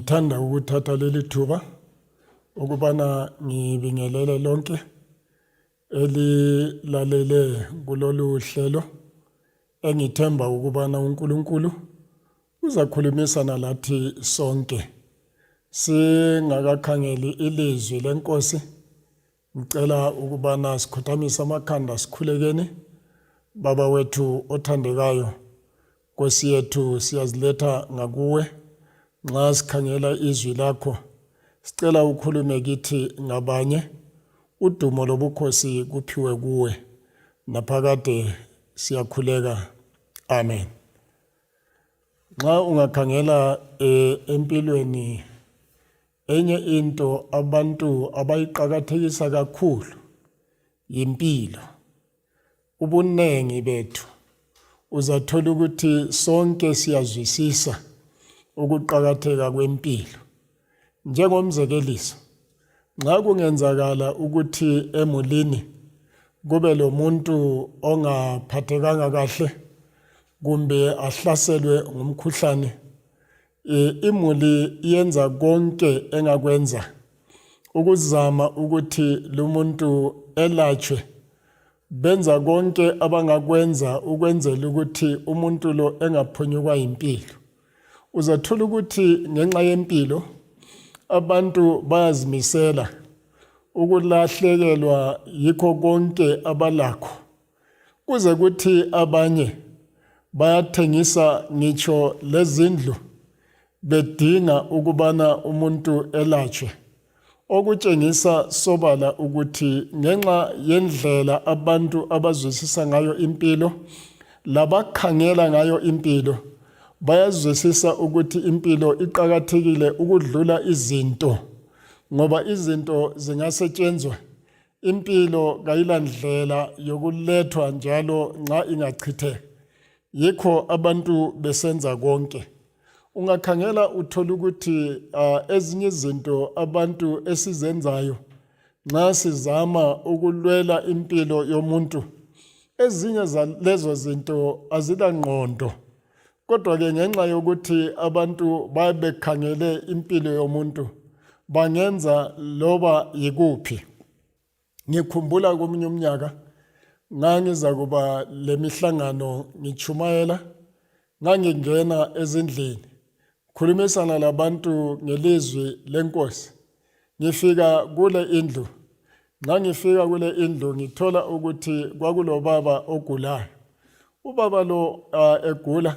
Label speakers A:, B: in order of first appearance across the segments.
A: Ngithanda ukuthatha leli thuba ukubana ngibingelele lonke elilalele kulolu hlelo engithemba ukubana uNkulunkulu uzakhulumisana lathi sonke singakakhangeli ilizwi lenkosi. Ngicela ukubana sikhothamise amakhanda sikhulekeni. Baba wethu othandekayo, Nkosi yethu siyaziletha ngakuwe nxa sikhangela izwi lakho. Sicela ukhulume kithi ngabanye, udumo lobukhosi kuphiwe kuwe naphakade siyakhuleka. Amen. Nxa ungakhangela empilweni, enye into abantu abayiqakathekisa kakhulu yimpilo. Ubunengi bethu uzathola ukuthi sonke siyazwisisa ukuqakatheka kwempilo. Njengomzekeliso, nxa kungenzakala ukuthi emulini kube lo muntu ongaphathekanga kahle kumbe ahlaselwe ngumkhuhlane, imuli yenza konke engakwenza ukuzama ukuthi lo muntu elatshwe. Benza konke abangakwenza ukwenzela ukuthi umuntu lo engaphunyukwa impilo. Uzathola ukuthi ngenxa yempilo abantu bayazimisela ukulahlekelwa yikho konke abalakho, kuze kuthi abanye bayathengisa ngitsho lezindlu bedinga ukubana umuntu elatshwe, okutshengisa sobala ukuthi ngenxa yendlela abantu abazwisisa ngayo impilo labakhangela ngayo impilo bayazwisisa ukuthi impilo iqakathekile ukudlula izinto, ngoba izinto zingasetshenzwa. Impilo kayilandlela yokulethwa njalo nxa ingachitheka. Yikho abantu besenza konke. Ungakhangela uthola ukuthi ezinye izinto abantu esizenzayo nxa sizama ukulwela impilo yomuntu, ezinye zalezo zinto azilangqondo. Kodwa-ke ngenxa yokuthi abantu babekhangele impilo yomuntu, bangenza loba yikuphi. Ngikhumbula komunye umnyaka ngangiza kuba lemihlangano ngitshumayela, ngangingena ezindlini khulumisana labantu ngelizwi lenkosi. Ngifika kule indlu, ngangifika kule indlu ngithola ukuthi kwakulobaba ogulayo. Ubaba lo egula,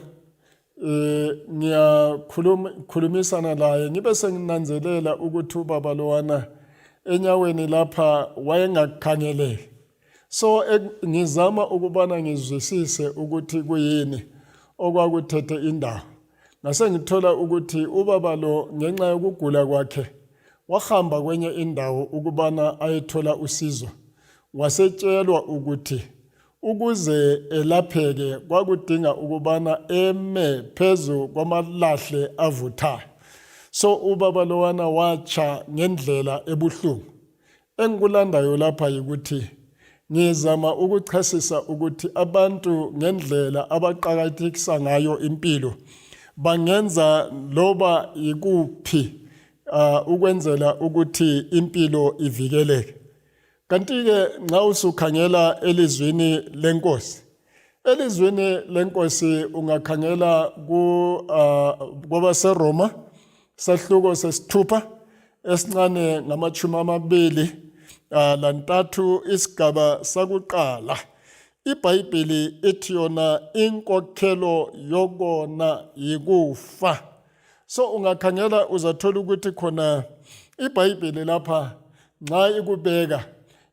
A: ngiyakhulumisana laye ngibe senginanzelela ukuthi ubaba lowana enyaweni lapha wayengakhangeleki. So ngizama ukubana ngizwisise ukuthi kuyini okwakuthethe indawo. Ngase ngithola ukuthi ubaba lo ngenxa yokugula kwakhe wahamba kwenye indawo ukubana ayethola usizo. Wasetshelwa ukuthi ukuze elapheke kwakudinga ukubana eme phezu kwamalahle avuthayo. So ubaba lowana watsha ngendlela ebuhlungu. Engikulandayo lapha yikuthi ngizama ukuchasisa ukuthi abantu ngendlela abaqakathekisa ngayo impilo bangenza loba yikuphi ukwenzela ukuthi impilo ivikeleke. Kanti-ke nxa usukhangela elizwini lenkosi, ungakhangela kwabaseRoma sahluko sesithupha esincane ngama-23 isigaba sakuqala. IBhayibheli ithi yona inkokhelo yokona yikufa. So ungakhangela uzathola ukuthi khona iBhayibheli lapha nxa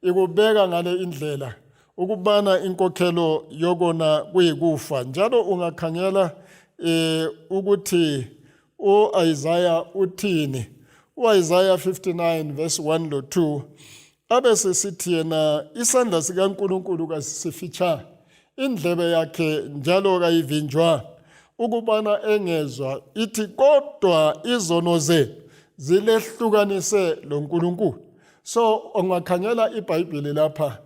A: ikubeka ngale indlela ukubana inkokhelo yokona kuyikufa. Njalo ungakhangela ukuthi u-Isaiah uthini. U-Isaiah 59 verse 1 lo 2 abesesithi yena isandla sikaNkulunkulu kasifitshanga, indlebe yakhe njalo kayivinjwanga ukubana engezwa. Ithi kodwa izono zenu zilehlukanise loNkulunkulu. So ungakhangela iBhayibheli lapha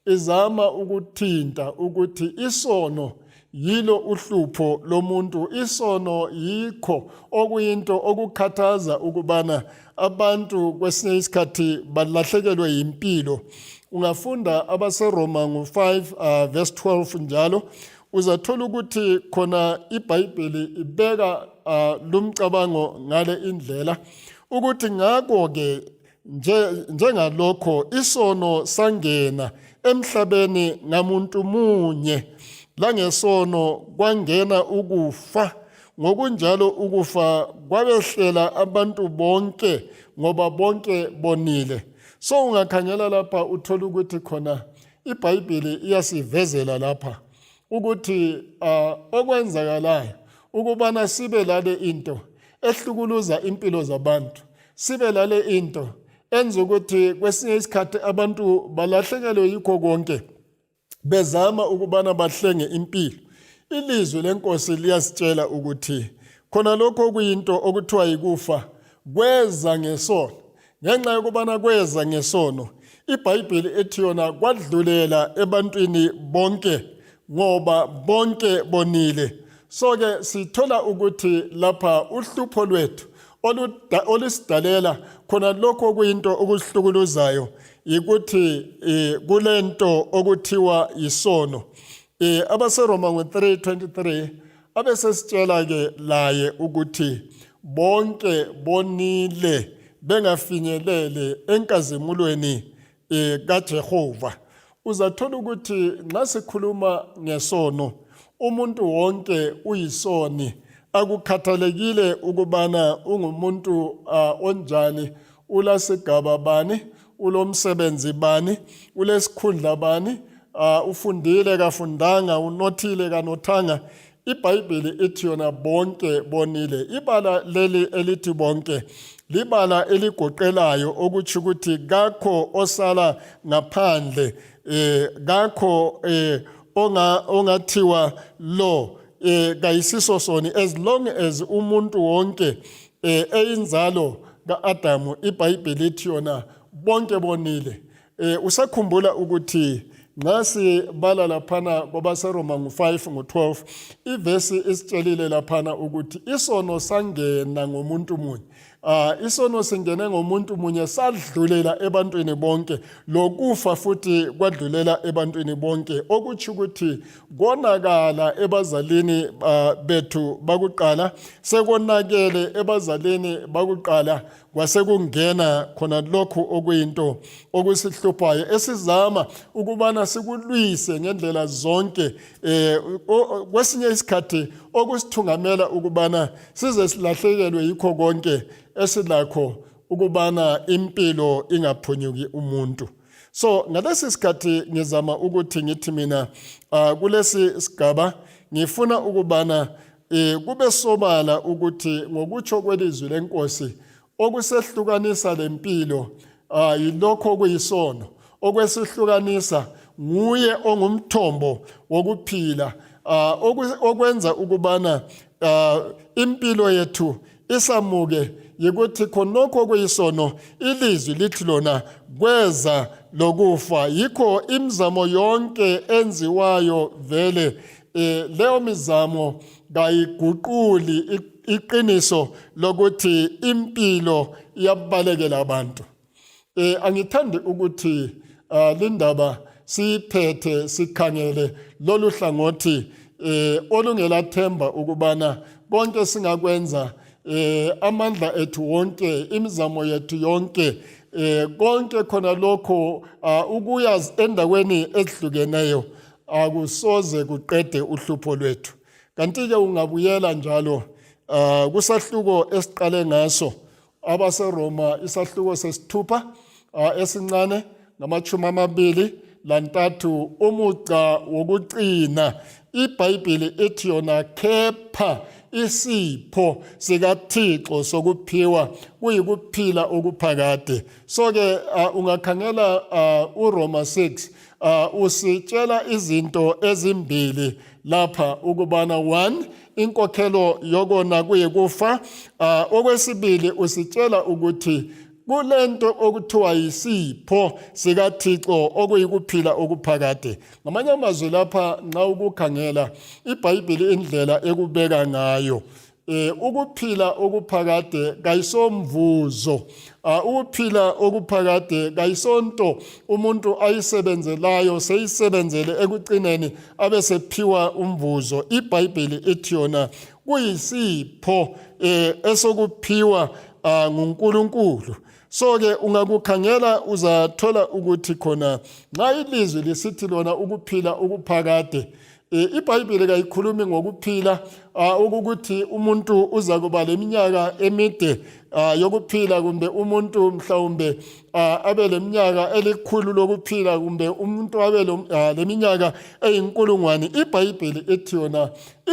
A: izama ukuthinta ukuthi isono yilo uhlupho lomuntu. Isono yikho okuyinto okukhathaza ukubana abantu kwesinye isikhathi balahlekelwe yimpilo. Ungafunda abaseRoma ngo-5 verse 12 njalo uzathola ukuthi khona iBhayibheli ibeka lumcabango ngale indlela ukuthi ngakho-ke njengalokho isono sangena emhlabeni ngamuntu munye, langesono kwangena ukufa, ngokunjalo ukufa kwabehlela abantu bonke ngoba bonke bonile. So ungakhangela lapha uthola ukuthi khona iBhayibheli iyasivezela lapha ukuthi okwenzakalayo ukubana sibe lale into ehlukuluza impilo zabantu, sibe lale into enza ukuthi kwesinye isikhathi abantu balahlekelwe yikho konke bezama ukubana bahlenge impilo. Ilizwi lenkosi liyasitshela ukuthi khona lokho kuyinto okuthiwa yikufa kweza ngesono. Ngenxa yokubana kweza ngesono, iBhayibheli ethi yona kwadlulela ebantwini bonke ngoba bonke bonile. So-ke sithola ukuthi lapha uhlupho lwethu olusidalela khona lokho kuyinto okusihlukuluzayo yikuthi kulento okuthiwa yisono. AbaseRoma ngo-3:23 abesesitshela-ke laye ukuthi bonke bonile bengafinyelele enkazimulweni kaJehova. Uzathola ukuthi nxa sikhuluma ngesono, umuntu wonke uyisoni, akukhathalekile ukubana ungumuntu onjani, ulasigaba bani, ulomsebenzi bani, ulesikhundla bani, ufundile kafundanga, unothile kanothanga. iBhayibheli ithi yona bonke bonile. Ibala leli elithi bonke libala eligoqelayo, okutsho ukuthi kakho osala ngaphandle, kakho ongathiwa lo kayisiso soni, as long as umuntu wonke eyinzalo ka-Adamu. iBhayibheli ithi yona bonke bonile. Usakhumbula ukuthi nxa sibala laphana kwabaseRoma ngo-5 ngo-12 ivesi isitshelile laphana ukuthi isono sangena ngomuntu munye. Isono singene ngomuntu munye sadlulela ebantwini bonke, lokufa futhi kwadlulela ebantwini bonke, okutsho ukuthi konakala ebazalini bethu bakuqala, sekonakele ebazalini bakuqala, kwasekungena khona lokhu okuyinto okusihluphayo esizama ukubana sikulwise ngendlela zonke, kwesinye isikhathi okusithungamela ukubana size silahlekelwe yikho konke esilakho ukubana impilo ingaphunyuki umuntu. So ngalesi sikhathi ngizama ukuthi ngithi mina kulesi sigaba ngifuna ukubana kube sobala ukuthi ngokutsho kwelizwi lenkosi okusehlukanisa lempilo yilokho kuyisono, okwesihlukanisa nguye ongumthombo wokuphila, okwenza ukubana impilo yethu isamuke yikuthi khonokho kuyisono ilizwi lithi lona kweza lokufa. Yikho imizamo yonke enziwayo vele leyo mizamo kayiguquli iqiniso lokuthi impilo iyabalekela abantu. Angithandi ukuthi lindaba siyiphethe sikhangele lolu hlangothi olungelathemba ukubana konke singakwenza, amandla ethu wonke, imizamo yethu yonke, konke khona lokho ukuya endaweni ezihlukeneyo akusoze kuqede uhlupho lwethu. Kanti-ke ungabuyela njalo kusahluko esiqale ngaso abaseRoma, isahluko sesithupha esincane ngama-23 umuca wokuqina. iBhayibheli ithi yona kepha isipho sikaThixo sokuphiwa kuyikuphila okuphakade. So-ke ungakhangela uRoma 6 usitshela izinto ezimbili lapha ukubana 1 inkokhelo yokona kuyikufa, okwesibili usitshela ukuthi kulento okuthiwa yisipho sikaThixo okuyikuphila okuphakade. Ngamanye amazwi lapha nxa ukukhangela iBhayibheli indlela ekubeka ngayo, ukuphila okuphakade kayisomvuzo, ukuphila okuphakade kayisonto umuntu ayisebenzelayo seyisebenzele ekucineni abesephiwa umvuzo. iBhayibheli ethi yona kuyisipho esokuphiwa nguNkulunkulu. So-ke ungakukhangela uzathola ukuthi khona nxa ilizwi lisithi lona ukuphila okuphakade, iBhayibheli kayikhulumi ngokuphila ukuthi umuntu uza kuba leminyaka emide yokuphila, kumbe umuntu mhlawumbe abe leminyaka elikhulu lokuphila, kumbe umuntu abe leminyaka eyinkulungwane. iBhayibheli ethi yona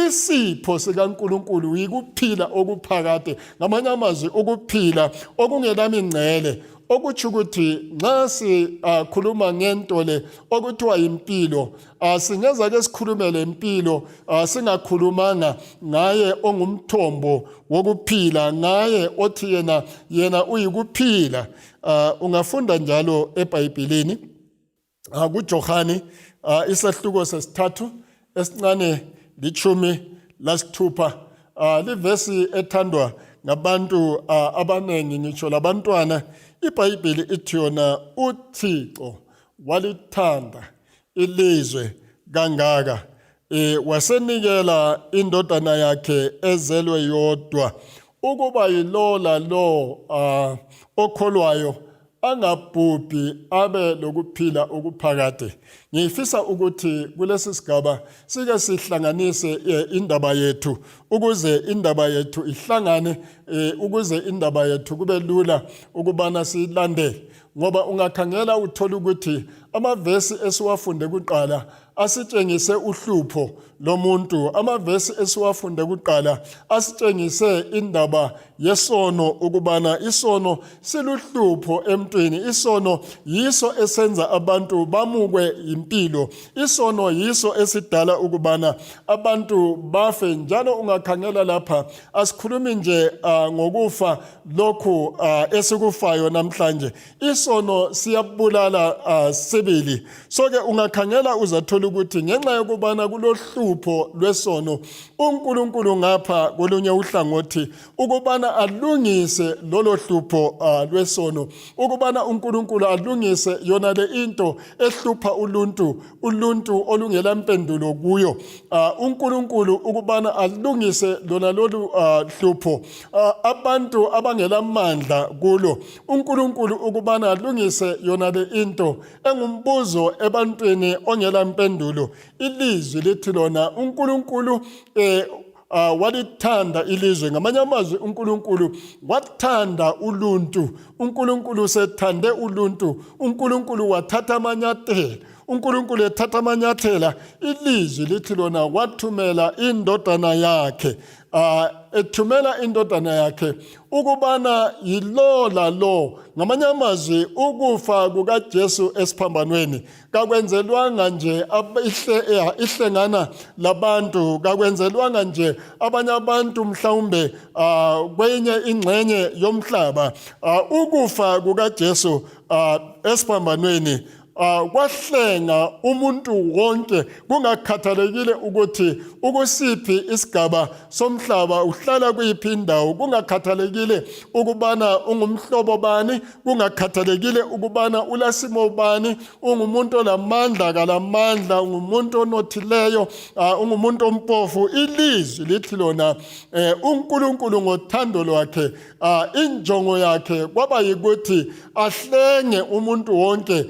A: isipho sikaNkulunkulu yikuphila okuphakade. Ngamanye amazwi ukuphila okungelamingcele, okutsho ukuthi nxa sikhuluma ngento le okuthiwa yimpilo, singeza ke sikhulume lempilo singakhulumanga ngaye ongumthombo wokuphila, ngaye othi yena uyikuphila. Ungafunda njalo eBhayibhelini kuJohane isahluko sesithathu esincane 16, livesi ethandwa ngabantu abanengi ngitsho labantwana. iBhayibheli ithi yona uThixo walithanda ilizwe kangaka wasenikela indodana yakhe ezelwe yodwa, ukuba yilo lalo okholwayo angabhubhi abe lokuphila okuphakade. Ngifisa ukuthi kulesi sigaba sike sihlanganise indaba yethu ukuze indaba yethu ihlangane, ukuze indaba yethu kube lula ukubana siyilandele, ngoba ungakhangela uthola ukuthi amavesi esiwafunde kuqala asitshengise uhlupho lomuntu. Amavesi esiwafunde kuqala asitshengise indaba yesono, ukubana isono siluhlupho emntwini. Isono yiso esenza abantu bamukwe impilo. Isono yiso esidala ukubana abantu bafe. Njalo ungakhangela lapha asikhulumi nje ngokufa lokhu esikufayo namhlanje. Isono siyabulala sibili. So-ke ungakhangela uzathola ukuthi ngenxa yokubana kulohlupho lwesono, uNkulunkulu ngapha kolunye uhlangothi ukubana alungise lolo hlupho lwesono, ukubana uNkulunkulu alungise yona le into ehlupha uluntu olungela mpendulo kuyo. uNkulunkulu ukubana alungise lona lolu hlupho abantu abangela mandla kulo. uNkulunkulu ukubana alungise yona le into engumbuzo ebantwini ongela mpendulo. Ilizwi lithi lona uNkulunkulu walithanda ilizwe. Ngamanye amazwi uNkulunkulu wathanda uluntu. uNkulunkulu sethande uluntu. uNkulunkulu wathatha amanyathelo. uNkulunkulu ethatha amanyathela, ilizwi lithi lona wathumela indodana yakhe. Ethumela indodana yakhe ukubana yilo lalo. Ngamanye amazwi ukufa kukaJesu esiphambanweni kakwenzelwanga nje ihlengana labantu, kakwenzelwanga nje abanye abantu mhlawumbe kwenye ingxenye yomhlaba. Ukufa kukaJesu esiphambanweni kwahlenga umuntu wonke, kungakhathalekile ukuthi ukusiphi isigaba somhlaba, uhlala kuyiphi indawo, kungakhathalekile ukubana ungumhlobo bani, kungakhathalekile ukubana ulasimo bani, ungumuntu olamandla kalamandla, ungumuntu onothileyo, ungumuntu ompofu. Ilizwi lithi lona uNkulunkulu ngothando lwakhe, injongo yakhe kwaba yikuthi ahlenge umuntu wonke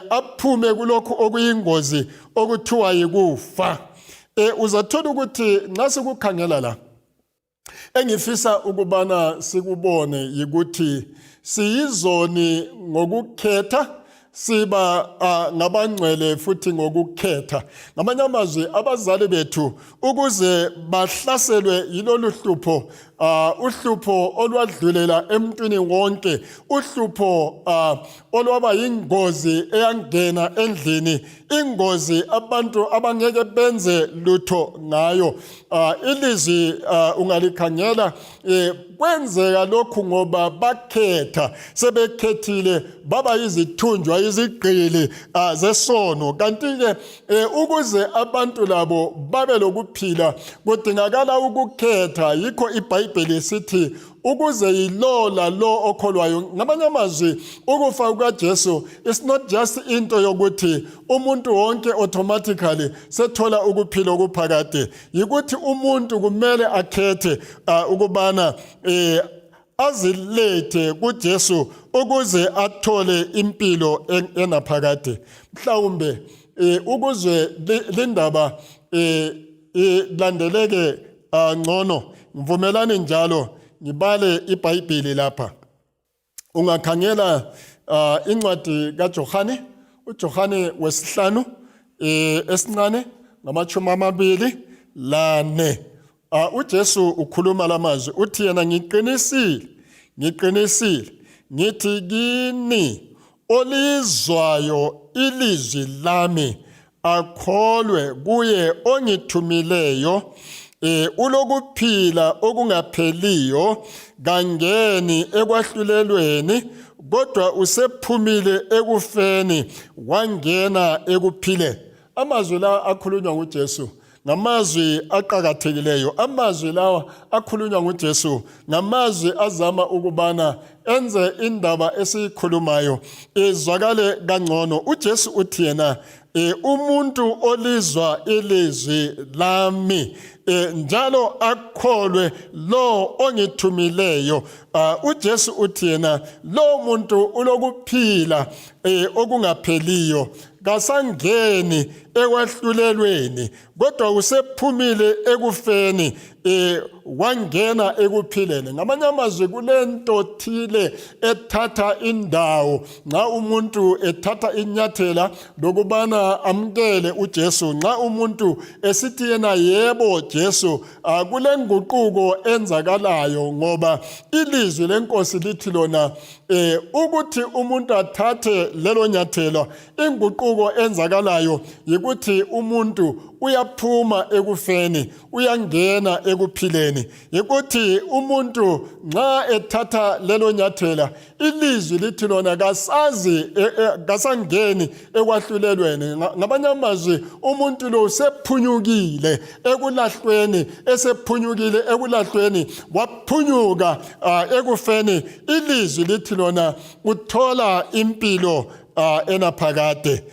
A: aphume kulokho okuyingozi okuthiwa yikufa. Uzathola ukuthi nxa sikukhangela la, engifisa ukubana sikubone yikuthi siyizoni ngokukhetha, siba ngabangcwele futhi ngokukhetha. Ngamanye amazwi abazali bethu ukuze bahlaselwe yilolu hlupho uhlupho olwadlulela emntwini wonke, uhlupho olwaba yingozi eyangena endlini, ingozi abantu abangeke benze lutho ngayo. Ilizwi ungalikhangela kwenzeka lokhu ngoba bakhetha, sebekhethile baba yizithunjwa, izigqili zesono. Kanti-ke ukuze abantu labo babe lokuphila kudingakala ukukhetha. Yikho iBhayibheli isithi ukuze yilo lalo okholwayo. Ngamanye amazwi, ukufa kukaJesu is not just into yokuthi umuntu wonke automatically sethola ukuphila okuphakade. Yikuthi umuntu kumele akhethe ukubana azilethe kuJesu ukuze athole impilo enaphakade. Mhlawumbe ukuze lindaba landeleke ngcono, ngivumelane njalo ngibale iBhayibheli lapha. Ungakhangela incwadi kaJohane, uJohane wesihlanu esincane ngama-24. uJesu ukhuluma lamazwi uthi yena ngiqinisile ngithi kini olizwayo ilizwi lami akholwe kuye ongithumileyo ulokuphila okungapheliyo, kangeni ekwahlulelweni, kodwa usephumile ekufeni wangena ekuphileni. Amazwi la akhulunywa nguJesu ngamazwi aqhakathekileyo. Amazwi lawa akhulunywa nguJesu ngamazwi azama ukubana enze indaba esiyikhulumayo izwakale kangcono. uJesu uthi yena umuntu olizwa ilizwi lami njalo akholwe lo ongithumileyo. uJesu uthi yena lo muntu ulokuphila okungapheliyo, kasangeni ekwahlulelweni, kodwa usephumile ekufeni wangena ekuphileni. Ngamanye amazwi, kulento thile ethatha indawo nxa umuntu ethatha inyathela lokubana amkele uJesu. Nxa umuntu esithi yena yebo Jesu, kulenguquko enzakalayo, ngoba ilizwi lenkosi lithi lona ukuthi umuntu athathe lelo nyathelo, inguquko enzakalayo yikuthi umuntu uyaphuma ekufeni uyangena ekuphileni. Yikuthi umuntu nxa ethatha lelo nyathela, ilizwi lithi lona kasangeni ekwahlulelweni. Ngabanye amazwi, umuntu lo usephunyukile ekulahlweni, esephunyukile ekulahlweni waphunyuka ekufeni. Ilizwi lithi lona uthola impilo enaphakade.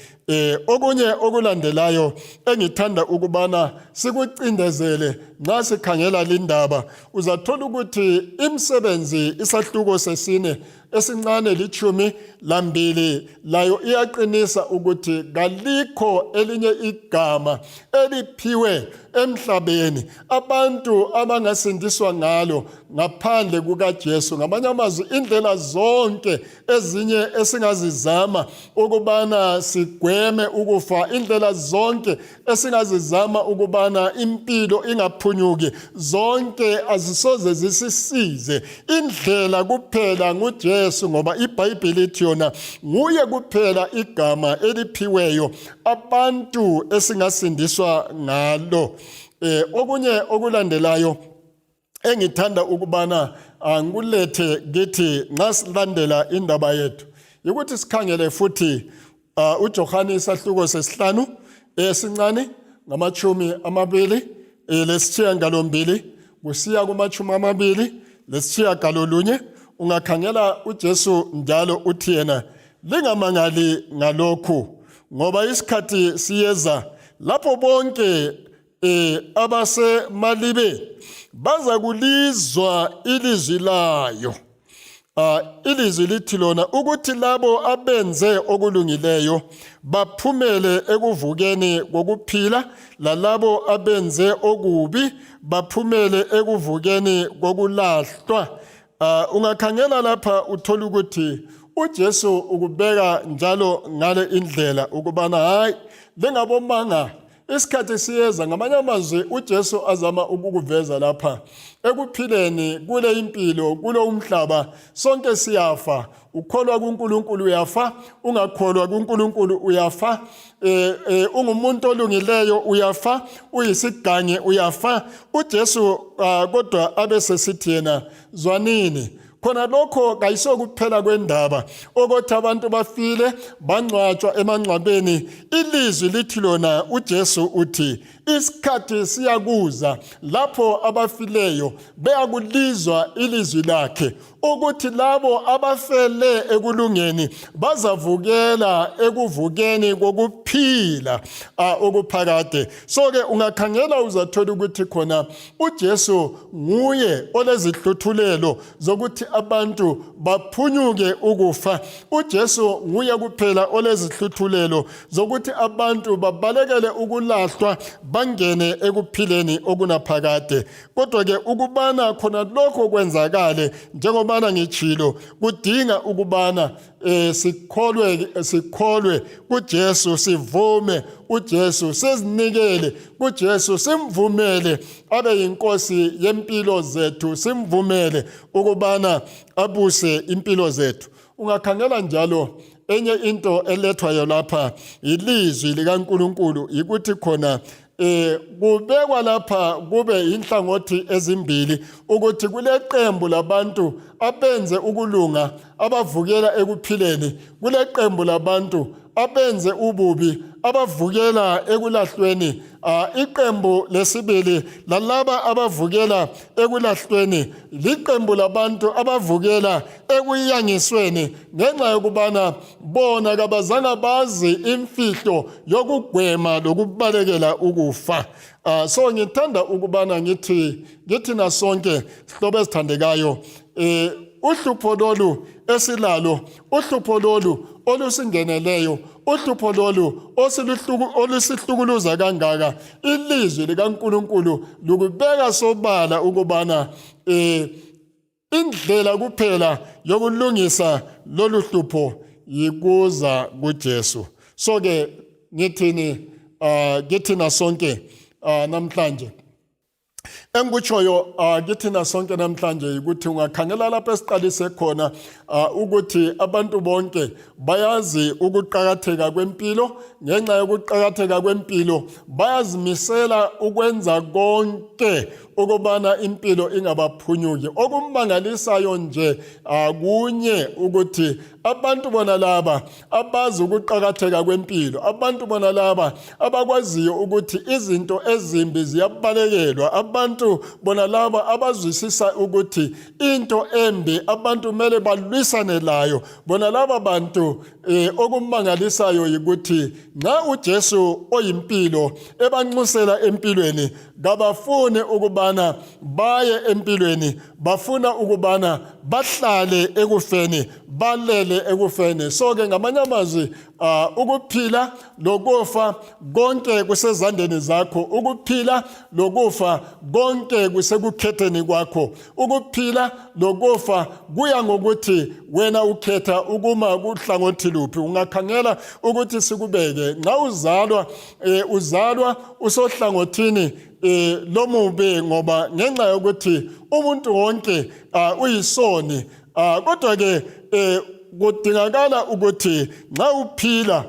A: Okunye okulandelayo engithanda ukubana sikucindezele nxa sikhangela lindaba, uzathola ukuthi imisebenzi isahluko sesine esincane 12 layo iyaqinisa ukuthi kalikho elinye igama eliphiwe emhlabeni abantu abangasindiswa ngalo ngaphandle kukaJesu. Ngamanye amazwi, indlela zonke ezinye esingazizama ukubana sigweme ukufa, indlela zonke esingazizama ukubana impilo ingaphunyuki, zonke azisoze zisisize. Indlela kuphela nguJesu, ngoba iBhayibheli ithi yona nguye kuphela igama eliphiweyo abantu esingasindiswa ngalo. Okunye okulandelayo engithanda ukubana ngikulethe kithi nxa silandela indaba yethu, yikuthi sikhangele futhi uJohane isahluko sesihlanu esincane ngama-28 kusiya kuma-29. Ungakhangela uJesu njalo uthi yena lingamangali ngalokhu, ngoba isikhathi siyeza lapho bonke abasemalibeni baza kulizwa ilizwi layo. Ilizwi lithi lona ukuthi labo abenze okulungileyo baphumele ekuvukeni kokuphila, lalabo abenze okubi baphumele ekuvukeni kokulahlwa. Ungakhangela lapha uthola ukuthi uJesu ukubeka njalo ngale indlela ukubana hayi, lengabomanga isikhathi siyeza ngamanye amazwi uJesu azama ukukuveza lapha ekuphileni kule impilo kulo umhlaba sonke siyafa. Ukholwa kuNkulunkulu uyafa, ungakholwa kuNkulunkulu uyafa, ungumuntu olungileyo uyafa, uyisigange uyafa. uJesu kodwa abesesithi yena zwanini, khona lokho kayisokuphela kwendaba ukuthi abantu bafile bangcwatshwa emangcwabeni. Ilizwi lithi lona uJesu uthi isikhathi siyakuza lapho abafileyo beyakulizwa ilizwi lakhe ukuthi labo abafele ekulungeni bazavukela ekuvukeni kokuphila okuphakade. So-ke ungakhangela uzathola ukuthi khona uJesu nguye olezihluthulelo zokuthi abantu baphunyuke ukufa. uJesu nguye kuphela olezihluthulelo zokuthi abantu babalekele ukulahlwa bangene ekuphileni okunaphakade. Kodwa-ke ukubana khona lokho kwenzakale njengobana ngitshilo kudinga ukubana sikholwe kuJesu, sivume uJesu, sizinikele kuJesu, simvumele abe yinkosi yempilo zethu, simvumele ukubana abuse impilo zethu. Ungakhangela njalo enye into elethwayo lapha ilizwi likaNkulunkulu ikuthi khona kubekwa lapha kube inhlangothi ezimbili ukuthi kule qembu labantu abenze ukulunga abavukela ekuphileni, kule qembu labantu abenze ububi abavukela ekulahlweni. Iqembu lesibili lalaba abavukela ekulahlweni liqembu labantu abavukela ekuyangisweni ngenxa yokubana bona kabazange bazi imfihlo yokugwema lokubalekela ukufa. So ngithanda ukubana ngithi nasonke sihlobo esithandekayo, uhlupho lolu esilalo, uhlupho lolu olusingeneleyo, uhlupho lolu olusihlukuluza kangaka, ilizwi likaNkulunkulu lukubeka sobala ukubana indlela kuphela yokulungisa lolu hlupho yikuza kuJesu. So-ke ngithina sonke namhlanje engikutshoyo kithina sonke namhlanje ukuthi ungakhangela lapho esiqalise khona ukuthi abantu bonke bayazi ukuqakatheka kwempilo. Ngenxa yokuqakatheka kwempilo bayazimisela ukwenza konke ukubana impilo ingabaphunyuki. Okumangalisayo nje kunye ukuthi abantu bona laba abazi ukuqakatheka kwempilo, abantu bona laba abakwaziyo ukuthi izinto ezimbi ziyabalekelwa, abantu bona laba abazwisisa ukuthi into embi abantu kumele balwisane layo, bona laba bantu okumangalisayo yikuthi nxa uJesu oyimpilo ebanxusela empilweni kabafune ukubana baye empilweni, bafuna ukubana bahlale ekufeni, balele ekufeni. So-ke ngamanye amazwi ukuphila lokufa konke kusezandleni zakho, ukuphila lokufa konke kusekukhetheni kwakho, ukuphila lokufa kuya ngokuthi wena ukhetha ukuma kuhlangothi luphi. Ungakhangela ukuthi sikubeke nxa uzalwa usohlangothini lomubi ngoba ngenxa yokuthi umuntu wonke uyisoni. Kodwa-ke kudingakala ukuthi nxa uphila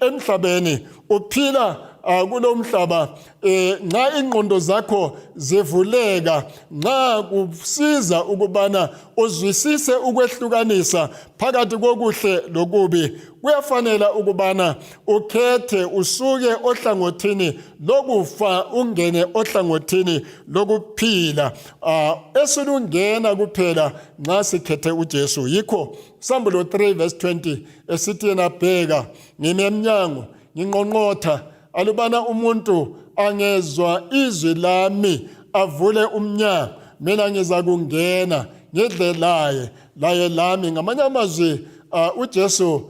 A: emhlabeni uphila kulo mhlaba nxa ingqondo zakho zivuleka, nxa kusiza ukubana uzwisise ukwehlukanisa phakathi kokuhle lokubi, kuyafanela ukubana ukhethe usuke ohlangothini lokufa ungene ohlangothini lokuphila esilungena kuphela nxa sikhethe uJesu. Yikho Sambulo 3 verse 20 esithi yena bheka ngime emnyango nginqonqotha alubana umuntu angezwa izwi lami avule umnyango, mina ngiza kungena ngidle laye lami. Ngamanye amazwi uJesu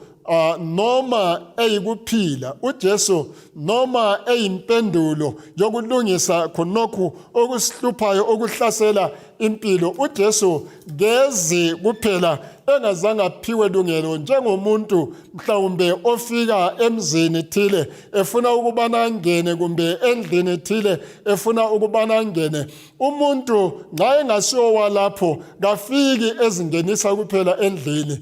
A: noma eyikuphila, uJesu noma eyimpendulo yokulungisa khonokho okusihluphayo okuhlasela impilo, uJesu ngezi kuphela engazange aphiwe lungelo njengomuntu mhlawumbe ofika emzini thile efuna ukubana angene kumbe endlini thile efuna ukubana angene. Umuntu nxa engasiwo walapho kafiki ezingenisa kuphela endlini,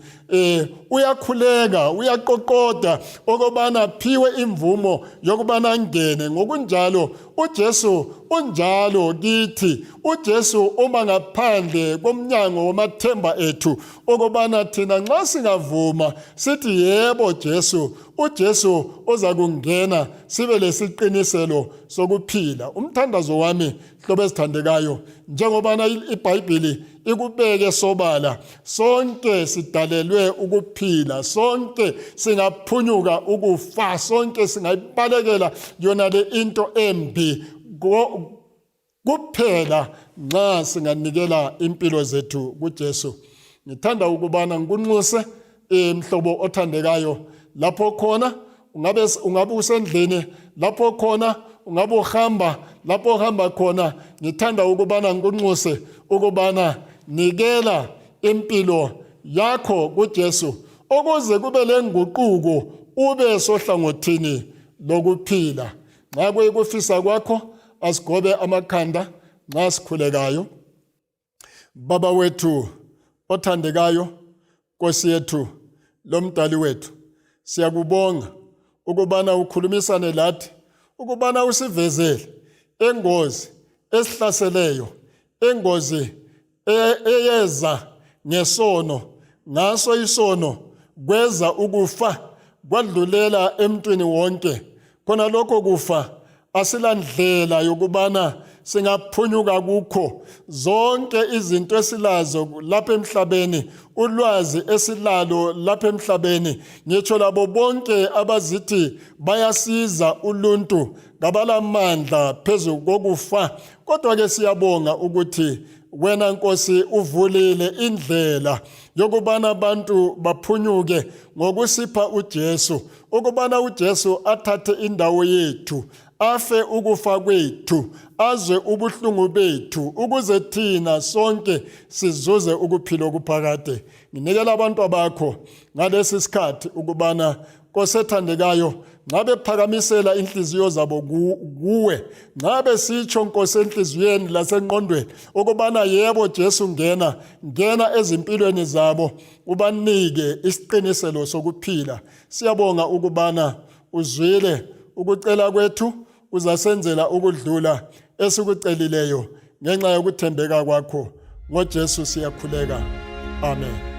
A: uyakhuleka, uyaqoqoda okubana aphiwe imvumo yokubana angene. Ngokunjalo uJesu unjalo kithi. uJesu uma ngaphandle komnyango wamathemba ethu okubana thina nxa singavuma sithi yebo Jesu, uJesu oza kungena sibe lesiqiniselo sokuphila. Umthandazo wami hlobo esithandekayo, njengobana iBhayibheli ikubeke sobala, sonke sidalelwe ukuphila, sonke singaphunyuka ukufa, sonke singayibalekela yona le into embi kuphela nxa singanikela impilo zethu kuJesu. Ngithanda ukubana ngikunxuse mhlobo othandekayo, lapho khona ungabe usendlini, lapho khona ungabe uhamba, lapho uhamba khona, ngithanda ukubana ngikunxuse ukubana nikela impilo yakho kuJesu ukuze kube lenguquko, ube sohlangothini lokuphila. Nxa kuyikufisa kwakho asigobe amakhanda nxa sikhulekayo. Baba wethu othandekayo, Nkosi yethu lomdali wethu, siyakubonga ukubana ukhulumisane lathi, ukubana usivezele engozi esihlaseleyo, engozi eyeza ngesono, ngaso isono kweza ukufa kwadlulela emntwini wonke. Khona lokho kufa asilandlela yokubana singaphunyuka kukho. Zonke izinto esilazo lapha emhlabeni, ulwazi esilalo lapha emhlabeni, ngitsho labo bonke abazithi bayasiza uluntu ngabalamandla phezu kokufa. Kodwa-ke siyabonga ukuthi wena Nkosi uvulile indlela yokubana abantu baphunyuke ngokusipha uJesu, ukubana uJesu athathe indawo yethu, afe ukufa kwethu, azwe ubuhlungu bethu, ukuze thina sonke sizuze ukuphila okuphakade. Nginikela abantu bakho ngalesi sikhathi ukubana Nkosi ethandekayo, ngabe phakamisela inhliziyo zabo kuwe, ngabe sitsho Nkosi enhliziyweni lasengqondweni ukubana yebo Jesu ngena ezimpilweni zabo, ubanike isiqiniselo sokuphila. Siyabonga ukubana uzwile ukucela kwethu, uzasenzela ukudlula esikucelileyo ngenxa yokuthembeka kwakho. NgoJesu siyakhuleka. Amen.